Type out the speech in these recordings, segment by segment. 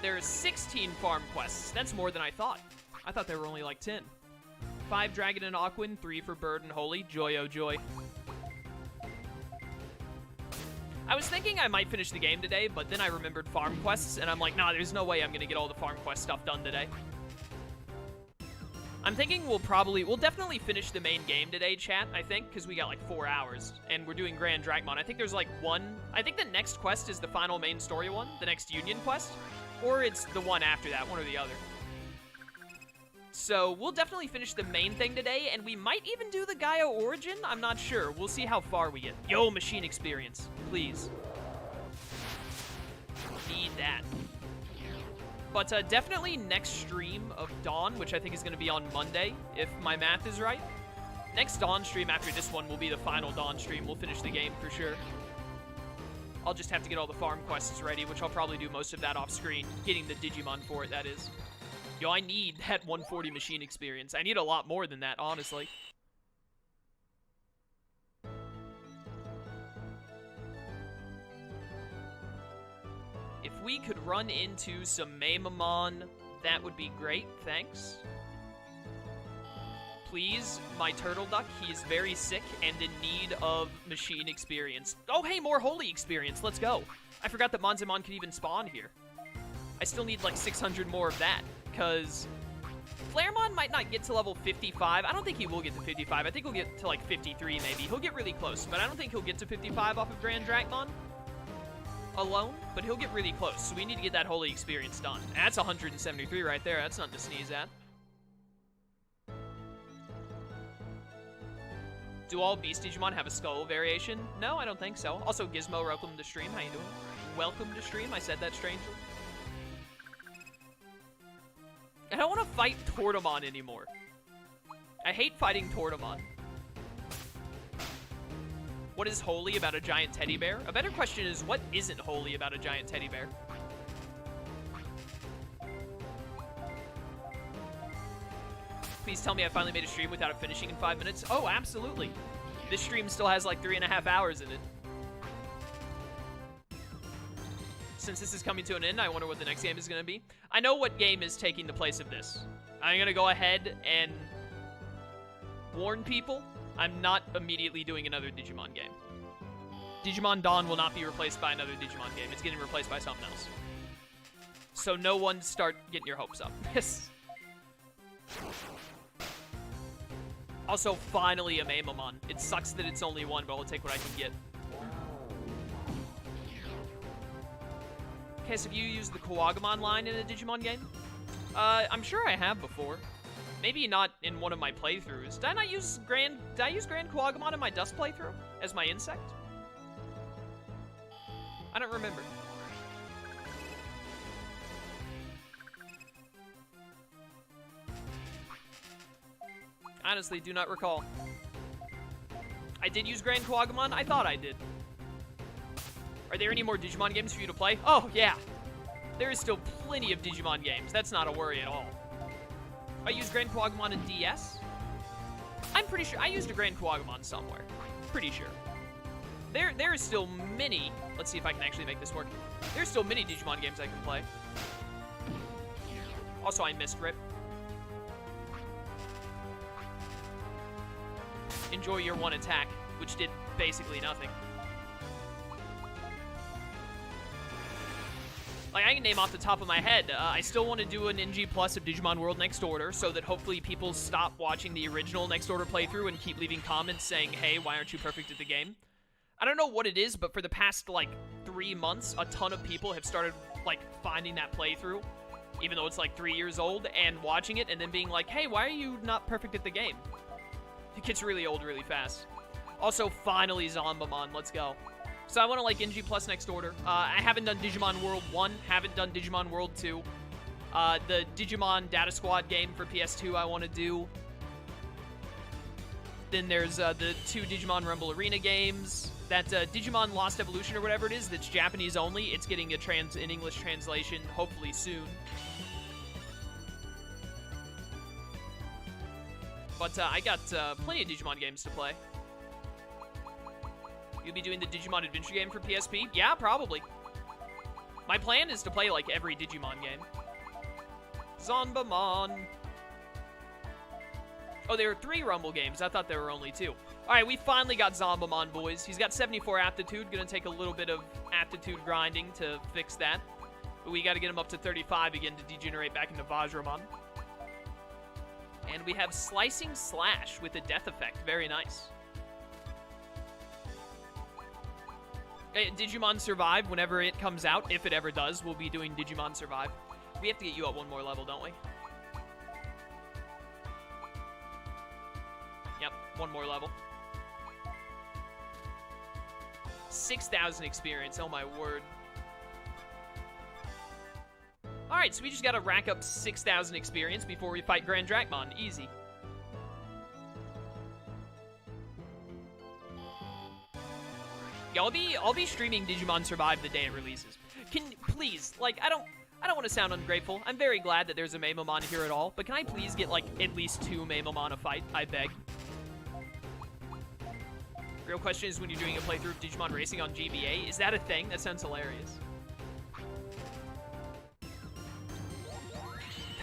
There are 16 farm quests. That's more than I thought. I thought there were only like 10. 5 Dragon and Aquan, 3 for Bird and Holy. Joy, oh joy. I was thinking I might finish the game today, but then I remembered farm quests, and I'm like, nah, there's no way I'm gonna get all the farm quest stuff done today. I'm thinking we'll definitely finish the main game today, chat, I think, because we got like 4 hours, and we're doing Grand Dragmon. I think there's like I think the next quest is the final main story one, the next Union quest, or it's the one after that, one or the other. So we'll definitely finish the main thing today, and we might even do the Gaia Origin. I'm not sure. We'll see how far we get. Yo, machine experience, please. Need that. But definitely next stream of Dawn, which I think is going to be on Monday, if my math is right. Next Dawn stream after this one will be the final Dawn stream. We'll finish the game for sure. I'll just have to get all the farm quests ready, which I'll probably do most of that off screen. Getting the Digimon for it, that is. Yo, I need that 140 machine experience. I need a lot more than that, honestly. If we could run into some Mammothmon, that would be great, thanks. Please, my turtle duck, he is very sick and in need of machine experience. Oh, hey, more holy experience, let's go. I forgot that Zanbamon could even spawn here. I still need like 600 more of that, because Flaremon might not get to level 55. I don't think he will get to 55. I think he'll get to like 53 maybe. He'll get really close, but I don't think he'll get to 55 off of Grand Dragmon alone, but he'll get really close, so we need to get that holy experience done. That's 173 right there. That's nothing to sneeze at. Do all Beast Digimon have a skull variation? No, I don't think so. Also, Gizmo, welcome to stream. How you doing? Welcome to stream. I said that strangely. I don't want to fight Tortamon anymore. I hate fighting Tortamon. What is holy about a giant teddy bear? A better question is, what isn't holy about a giant teddy bear? Please tell me I finally made a stream without it finishing in 5 minutes. Oh, absolutely. This stream still has like 3.5 hours in it. Since this is coming to an end, I wonder what the next game is going to be. I know what game is taking the place of this. I'm going to go ahead and warn people. I'm not immediately doing another Digimon game. Digimon Dawn will not be replaced by another Digimon game. It's getting replaced by something else. So no one start getting your hopes up. Also, finally a Mammothmon. It sucks that it's only one, but I'll take what I can get. Okay, so have you used the Kuwagamon line in a Digimon game? I'm sure I have before. Maybe not in one of my playthroughs. Did I use Grand Kuwagamon in my Dusk playthrough? As my insect? I don't remember. Honestly, do not recall. I did use Grand Kuwagamon? I thought I did. Are there any more Digimon games for you to play? Oh, yeah. There is still plenty of Digimon games. That's not a worry at all. I used Grand Kuwagamon in DS? I'm pretty sure. I used a Grand Kuwagamon somewhere. Pretty sure. There are still many. Let's see if I can actually make this work. There's still many Digimon games I can play. Also, I missed Rip. Enjoy your one attack, which did basically nothing. Like, I can name off the top of my head. I still want to do an NG Plus of Digimon World Next Order so that hopefully people stop watching the original Next Order playthrough and keep leaving comments saying, hey, why aren't you perfect at the game? I don't know what it is, but for the past, like, 3 months, a ton of people have started, like, finding that playthrough, even though it's, like, 3 years old, and watching it and then being like, hey, why are you not perfect at the game? It gets really old really fast. Also, finally, Zanbamon. Let's go. So I want to like NG Plus Next Order. I haven't done Digimon World 1, haven't done Digimon World 2. The Digimon Data Squad game for PS2 I want to do. Then there's the 2 Digimon Rumble Arena games. That Digimon Lost Evolution or whatever it is, that's Japanese only. It's getting an English translation hopefully soon. But I got plenty of Digimon games to play. You'll be doing the Digimon Adventure game for PSP? Yeah, probably. My plan is to play, like, every Digimon game. Zanbamon. Oh, there are 3 Rumble games. I thought there were only 2. Alright, we finally got Zanbamon, boys. He's got 74 aptitude. Gonna take a little bit of aptitude grinding to fix that. But we gotta get him up to 35 again to degenerate back into Vajramon. And we have Slicing Slash with a death effect. Very nice. Digimon Survive, whenever it comes out, if it ever does, we'll be doing Digimon Survive. We have to get you up 1 more level, don't we? Yep, 1 more level. 6,000 experience, oh my word. Alright, so we just gotta rack up 6,000 experience before we fight Grand Dracmon. Easy. Yeah, I'll be streaming Digimon Survive the day it releases. Please, like, I don't want to sound ungrateful. I'm very glad that there's a Mammothmon here at all, but can I please get, like, at least 2 Mammothmon a fight? I beg. Real question is, when you're doing a playthrough of Digimon Racing on GBA, is that a thing? That sounds hilarious.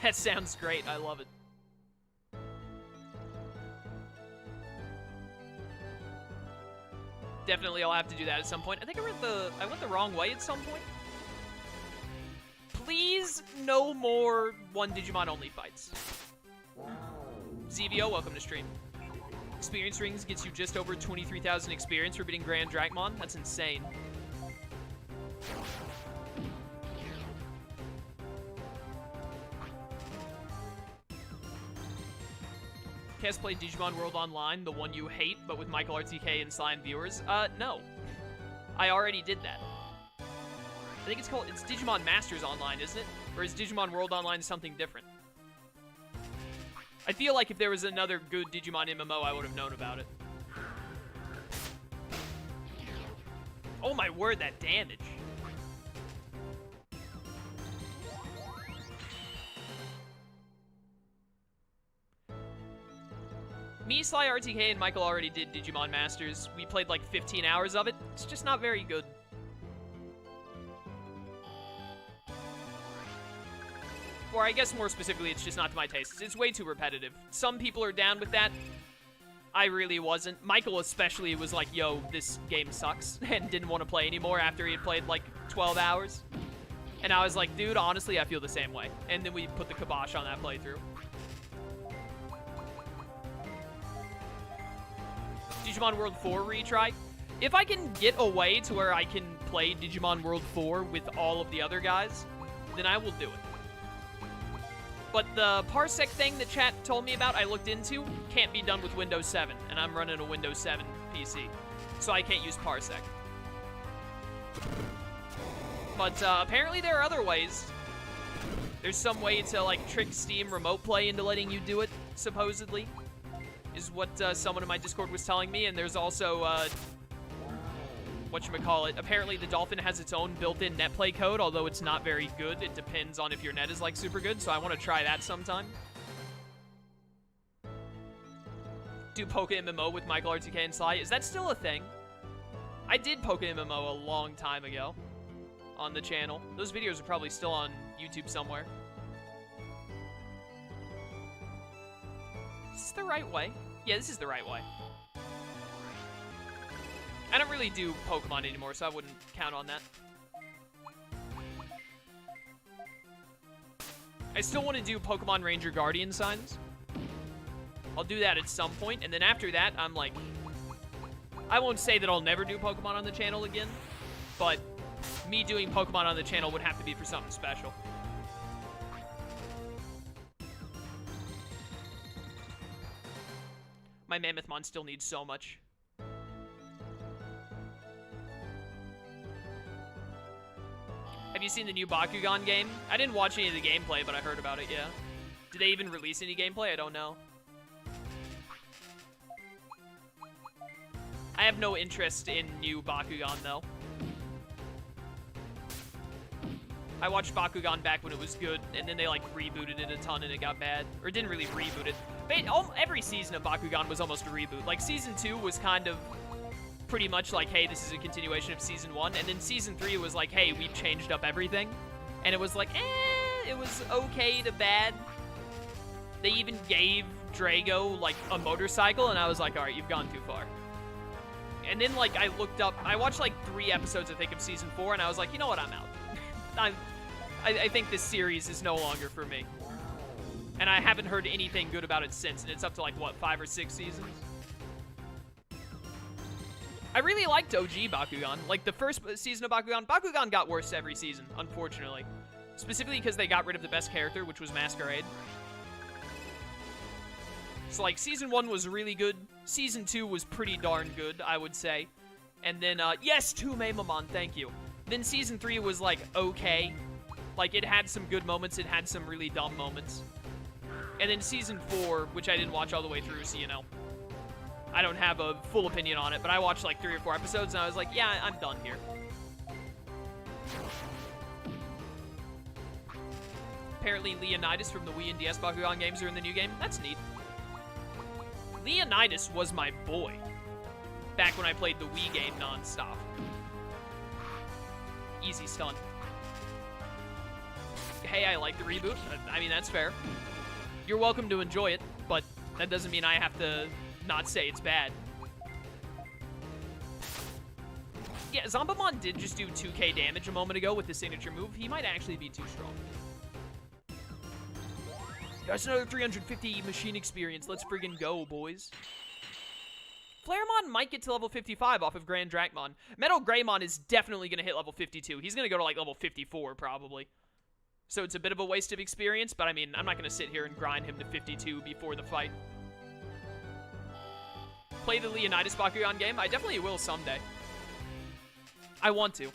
That sounds great. I love it. Definitely I'll have to do that at some point. I think I went the wrong way at some point. Please, no more 1 Digimon only fights. ZVO, welcome to stream. Experience rings gets you just over 23,000 experience for beating Grand Dracmon. That's insane. Has played Digimon World Online, the one you hate, but with Michael RTK and Slime viewers? No. I already did that. I think it's Digimon Masters Online, isn't it? Or is Digimon World Online something different? I feel like if there was another good Digimon MMO, I would have known about it. Oh my word, that damage. Me, Sly, RTK, and Michael already did Digimon Masters. We played like 15 hours of it. It's just not very good. Or I guess more specifically, it's just not to my taste. It's way too repetitive. Some people are down with that. I really wasn't. Michael especially was like, yo, this game sucks, and didn't want to play anymore after he had played like 12 hours. And I was like, dude, honestly, I feel the same way. And then we put the kibosh on that playthrough. Digimon World 4 retry. If I can get a way to where I can play Digimon World 4 with all of the other guys, then I will do it. But the parsec thing that chat told me about, I looked into, can't be done with Windows 7, and I'm running a Windows 7 PC, so I can't use parsec. But apparently there are other ways. There's some way to like trick Steam Remote Play into letting you do it, supposedly. Is what someone in my Discord was telling me, and there's also, whatchamacallit, apparently the Dolphin has its own built-in netplay code, although it's not very good. It depends on if your net is, like, super good, so I want to try that sometime. Do Poke MMO with Michael RTK and Sly. Is that still a thing? I did Poke MMO a long time ago on the channel. Those videos are probably still on YouTube somewhere. Is this the right way? Yeah, this is the right way. I don't really do Pokemon anymore, so I wouldn't count on that. I still want to do Pokemon Ranger Guardian signs. I'll do that at some point, and then after that, I'm like... I won't say that I'll never do Pokemon on the channel again, but me doing Pokemon on the channel would have to be for something special. My Mammothmon still needs so much. Have you seen the new Bakugan game? I didn't watch any of the gameplay, but I heard about it, yeah. Did they even release any gameplay? I don't know. I have no interest in new Bakugan, though. I watched Bakugan back when it was good, and then they, like, rebooted it a ton and it got bad. Or didn't really reboot it. But every season of Bakugan was almost a reboot. Like, Season 2 was kind of pretty much like, hey, this is a continuation of Season 1. And then Season 3 was like, hey, we've changed up everything. And it was like, it was okay to bad. They even gave Drago, like, a motorcycle, and I was like, alright, you've gone too far. And then, like, I looked up, I watched, like, 3 episodes, I think, of Season 4, and I was like, you know what, I'm out. I think this series is no longer for me. And I haven't heard anything good about it since, and it's up to, like, what, 5 or 6 seasons? I really liked OG Bakugan. Like, the first season of Bakugan got worse every season, unfortunately. Specifically because they got rid of the best character, which was Masquerade. So, like, Season 1 was really good. Season 2 was pretty darn good, I would say. And then, yes, SkullMammothmon, thank you. Then Season 3 was, like, okay. Like, it had some good moments, it had some really dumb moments. And then Season 4, which I didn't watch all the way through, so, you know. I don't have a full opinion on it, but I watched, like, 3 or 4 episodes, and I was like, yeah, I'm done here. Apparently, Leonidas from the Wii and DS Bakugan games are in the new game. That's neat. Leonidas was my boy back when I played the Wii game non-stop. Easy stun. Hey, I like the reboot. I mean, that's fair. You're welcome to enjoy it, but that doesn't mean I have to not say it's bad. Yeah, Zanbamon did just do 2k damage a moment ago with his signature move. He might actually be too strong. That's another 350 machine experience. Let's friggin' go, boys. Flaremon might get to level 55 off of Grand Dracmon. Metal Greymon is definitely going to hit level 52. He's going to go to, like, level 54, probably. So it's a bit of a waste of experience, but, I mean, I'm not going to sit here and grind him to 52 before the fight. Play the Leonidas Bakugan game? I definitely will someday. I want to.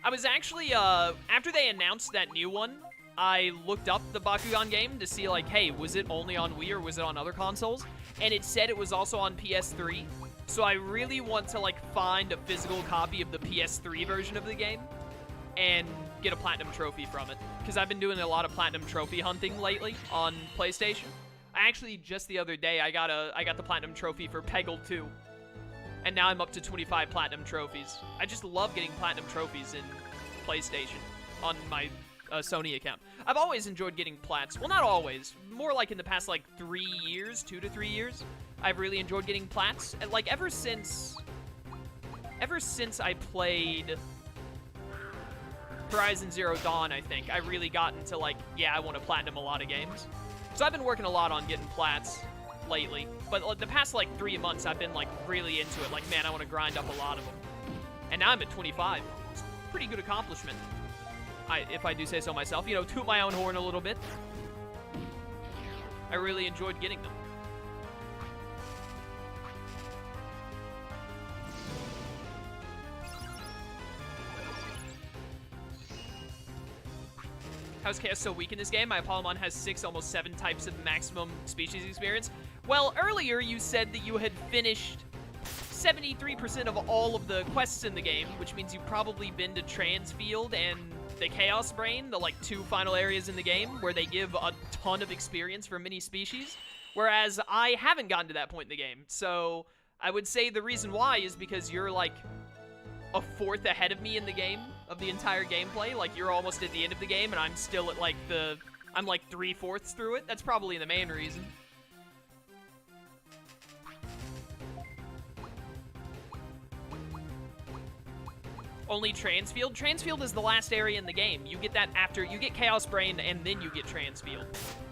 I was actually, after they announced that new one, I looked up the Bakugan game to see, like, hey, was it only on Wii or was it on other consoles? And it said it was also on PS3. So I really want to, like, find a physical copy of the PS3 version of the game and get a Platinum Trophy from it. Because I've been doing a lot of Platinum Trophy hunting lately on PlayStation. I actually, just the other day, I got the Platinum Trophy for Peggle 2. And now I'm up to 25 Platinum Trophies. I just love getting Platinum Trophies in PlayStation on my Sony account. I've always enjoyed getting plats. Well, not always. More like in the past, like, 3 years, 2 to 3 years. I've really enjoyed getting plats. And, like, ever since I played Horizon Zero Dawn, I think, I really got into, like, yeah, I want to platinum a lot of games. So I've been working a lot on getting plats lately. But like, the past, like, 3 months, I've been, like, really into it. Like, man, I want to grind up a lot of them. And now I'm at 25. It's a pretty good accomplishment. If I do say so myself, you know, toot my own horn a little bit. I really enjoyed getting them. How's Chaos so weak in this game? My Apollomon has 6, almost 7 types of maximum species experience. Well, earlier you said that you had finished 73% of all of the quests in the game, which means you've probably been to Transfield and the Chaos Brain, the, like, 2 final areas in the game, where they give a ton of experience for many species, whereas I haven't gotten to that point in the game. So I would say the reason why is because you're, like, a 4th ahead of me in the game, of the entire gameplay. Like, you're almost at the end of the game, and I'm still at, like, I'm, like, 3/4 through it. That's probably the main reason. Only Transfield? Transfield is the last area in the game. You get that after, you get Chaos Brain, and then you get Transfield.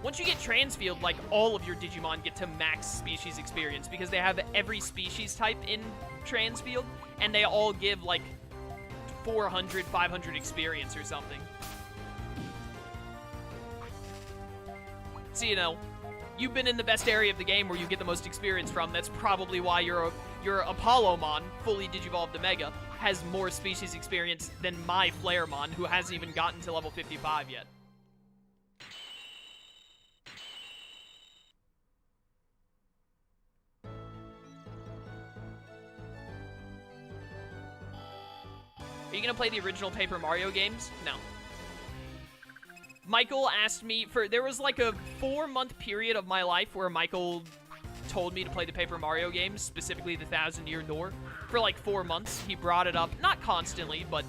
Once you get Transfield, like, all of your Digimon get to max species experience, because they have every species type in Transfield, and they all give, like, 400, 500 experience or something. So, you know, you've been in the best area of the game where you get the most experience from. That's probably why your Apollomon, fully Digivolved to Mega, has more species experience than my Flaremon, who hasn't even gotten to level 55 yet. Are you gonna play the original Paper Mario games? No. Michael asked me there was like a 4-month period of my life where Michael told me to play the Paper Mario games, specifically the 1000 Year Door. for like 4 months. He brought it up, not constantly, but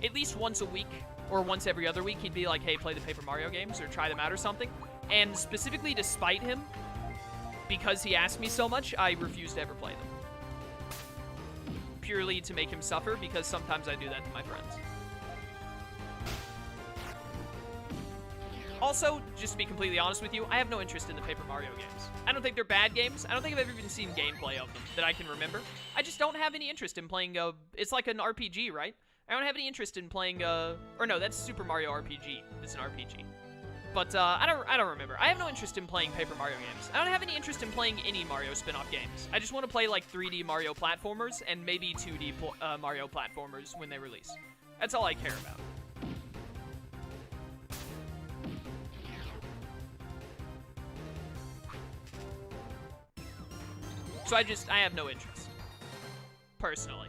at least once a week or once every other week. He'd be like, hey, play the Paper Mario games or try them out or something. And specifically to spite him, because he asked me so much, I refused to ever play them. Purely to make him suffer, because sometimes I do that to my friends. Also, just to be completely honest with you, I have no interest in the Paper Mario games. I don't think they're bad games. I don't think I've ever even seen gameplay of them that I can remember. I just don't have any interest in playing it's like an RPG, right? I don't have any interest in playing or no, that's Super Mario RPG. It's an RPG. But I don't remember. I have no interest in playing Paper Mario games. I don't have any interest in playing any Mario spin-off games. I just want to play like 3D Mario platformers and maybe 2D Mario platformers when they release. That's all I care about. So I have no interest, personally.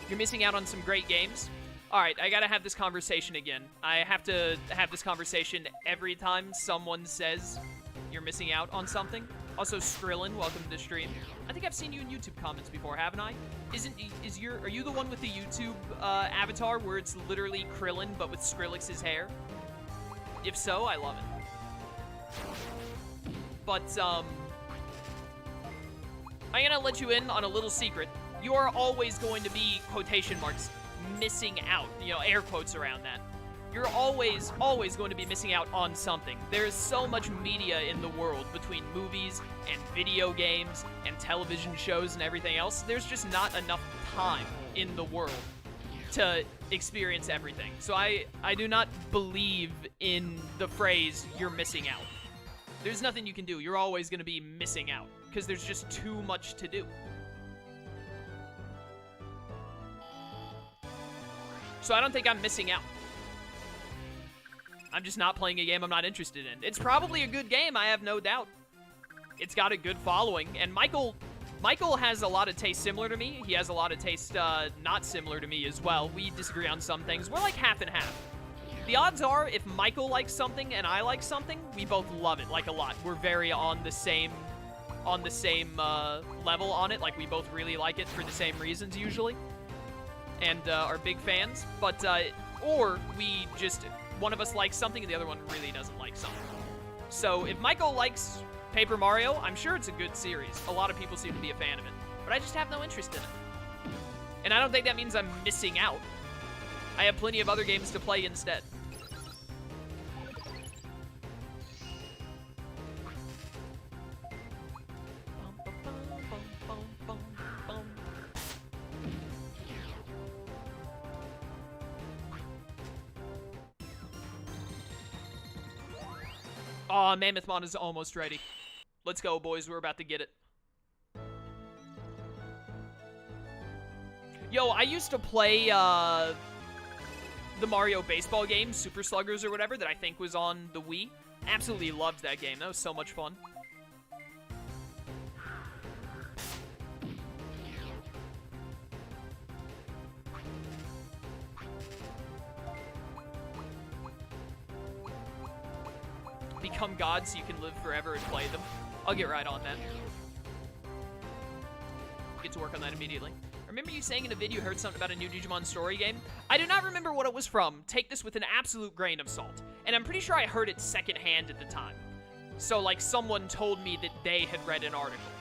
You're missing out on some great games. All right, I gotta have this conversation again. I have to have this conversation every time someone says you're missing out on something. Also, Skrillin, welcome to the stream. I think I've seen you in YouTube comments before, haven't I? Are you the one with the YouTube avatar where it's literally Krillin but with Skrillex's hair? If so, I love it. But, I'm gonna let you in on a little secret. You are always going to be, quotation marks, missing out. You know, air quotes around that. You're always going to be missing out on something. There is so much media in the world between movies and video games and television shows and everything else. There's just not enough time in the world to experience everything. So I do not believe in the phrase, you're missing out. There's nothing you can do. You're always going to be missing out because there's just too much to do. So I don't think I'm missing out. I'm just not playing a game I'm not interested in. It's probably a good game, I have no doubt. It's got a good following, and Michael has a lot of taste similar to me. He has a lot of taste not similar to me as well. We disagree on some things. We're like half and half. The odds are, if Michael likes something and I like something, we both love it, like, a lot. We're very on the same level on it. Like, we both really like it for the same reasons, usually. And are big fans. But, or we just, one of us likes something and the other one really doesn't like something. So, if Michael likes Paper Mario, I'm sure it's a good series. A lot of people seem to be a fan of it. But I just have no interest in it. And I don't think that means I'm missing out. I have plenty of other games to play instead. Aw, Mammothmon is almost ready. Let's go, boys. We're about to get it. Yo, I used to play the Mario baseball game, Super Sluggers or whatever, that I think was on the Wii. Absolutely loved that game. That was so much fun. Become gods so you can live forever and play them. I'll get right on that. Get to work on that immediately. Remember you saying in a video you heard something about a new Digimon Story game? I do not remember what it was from. Take this with an absolute grain of salt. And I'm pretty sure I heard it secondhand at the time. So, like, someone told me that they had read an article.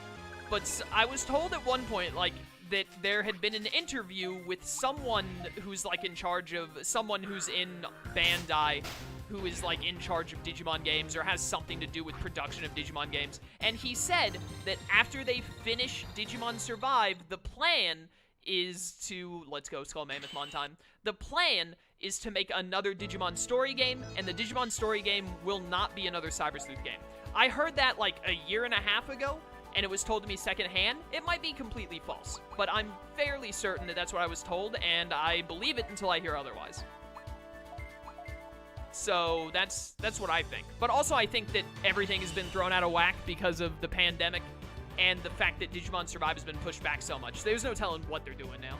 But I was told at one point, like, that there had been an interview with someone who's, like, in charge of... Someone who's in Bandai, who is, like, in charge of Digimon games or has something to do with production of Digimon games. And he said that after they finish Digimon Survive, the plan is to... Let's go, SkullMammothmon time. The plan is to make another Digimon Story game, and the Digimon Story game will not be another Cyber Sleuth game. I heard that, like, a year and a half ago, and it was told to me secondhand. It might be completely false, but I'm fairly certain that that's what I was told, and I believe it until I hear otherwise. So that's what I think. But also I think that everything has been thrown out of whack because of the pandemic and the fact that Digimon Survive has been pushed back so much. There's no telling what they're doing now.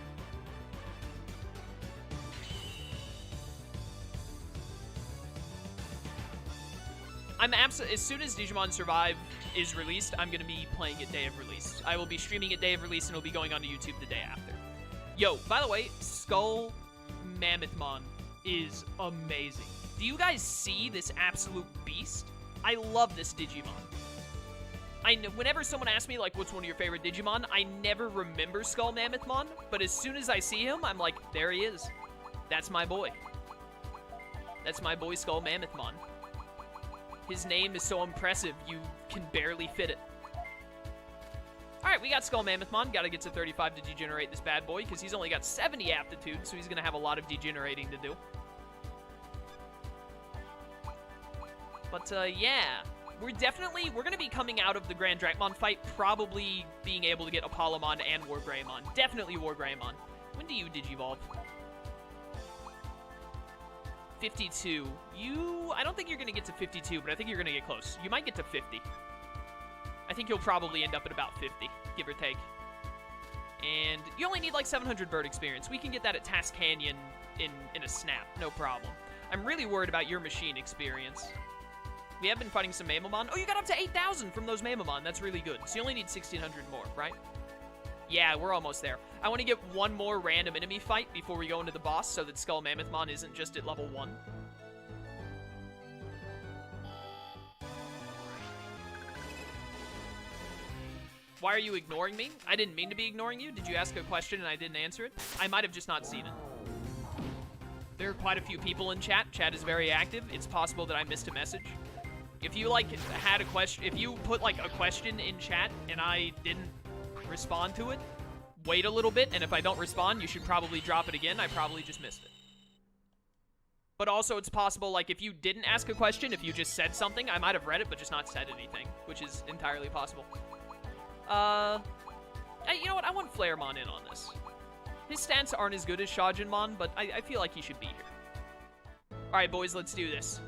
as soon as Digimon Survive is released, I'm gonna be playing it day of release. I will be streaming it day of release, and it'll be going onto YouTube the day after. Yo, by the way, SkullMammothmon is amazing. Do you guys see this absolute beast? I love this Digimon. Whenever someone asks me, like, what's one of your favorite Digimon, I never remember SkullMammothmon, but as soon as I see him, I'm like, there he is. That's my boy. That's my boy SkullMammothmon. His name is so impressive, you can barely fit it. Alright, we got SkullMammothmon. Gotta get to 35 to degenerate this bad boy, because he's only got 70 aptitude, so he's gonna have a lot of degenerating to do. But, yeah. We're gonna be coming out of the Grand Drakmon fight probably being able to get Apollomon and Wargreymon. Definitely Wargreymon. When do you Digivolve? 52. I don't think you're gonna get to 52, but I think you're gonna get close. You might get to 50. I think you'll probably end up at about 50, give or take. And you only need like 700 bird experience. We can get that at Task Canyon in a snap, no problem. I'm really worried about your machine experience. We have been fighting some Mamamon. Oh, you got up to 8,000 from those Mamamon. That's really good. So you only need 1,600 more, right? Yeah, we're almost there. I want to get one more random enemy fight before we go into the boss so that SkullMammothmon isn't just at level 1. Why are you ignoring me? I didn't mean to be ignoring you. Did you ask a question and I didn't answer it? I might have just not seen it. There are quite a few people in chat. Chat is very active. It's possible that I missed a message. If you, like, had a question, if you put, like, a question in chat and I didn't respond to it, wait a little bit, and if I don't respond, you should probably drop it again. I probably just missed it. But also, it's possible, like, if you didn't ask a question, if you just said something, I might have read it, but just not said anything, which is entirely possible. You know what? I want Flaremon in on this. His stats aren't as good as Shajinmon, but I feel like he should be here. Alright, boys, let's do this.